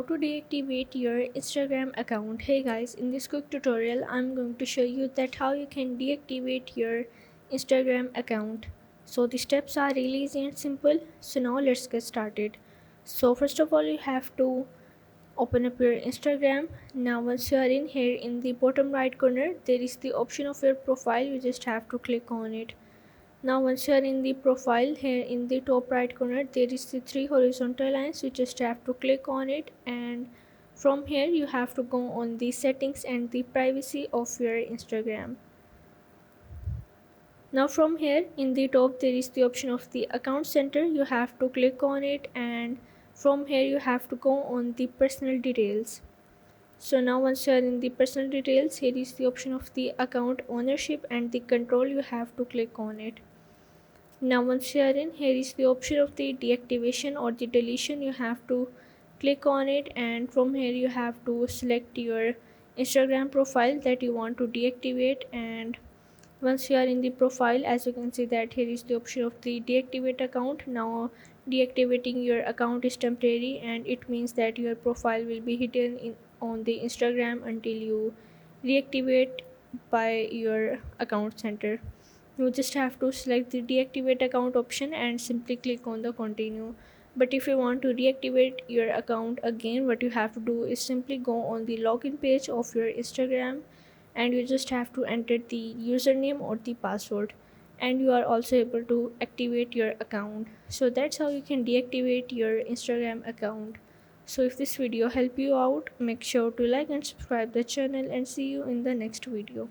To deactivate your Instagram account. Hey guys, in this quick tutorial I'm going to show you that how you can deactivate your Instagram account. So the steps are really easy and simple. So now let's get started. So first of all you have to open up your Instagram. Now once you are in here, in the bottom right corner there is the option of your profile. You just have to click on it. Now once you are in the profile, here in the top right corner there is the three horizontal lines. You just have to click on it, and from here you have to go on the settings and the privacy of your Instagram. Now from here in the top there is the option of the account center. You have to click on it, and from here you have to go on the personal details. So now once you are in the personal details, here is the option of the account ownership and the control. You have to click on it. Now once you are in, here is the option of the deactivation or the deletion. You have to click on it, and from here you have to select your Instagram profile that you want to deactivate. And once you are in the profile, as you can see that here is the option of the deactivate account. Now deactivating your account is temporary, and it means that your profile will be hidden on the Instagram until you reactivate by your account center. You just have to select the deactivate account option and simply click on the continue. But if you want to reactivate your account again, what you have to do is simply go on the login page of your Instagram, and you just have to enter the username or the password, and you are also able to activate your account. So that's how you can deactivate your Instagram account. So if this video helped you out, make sure to like and subscribe the channel, and see you in the next video.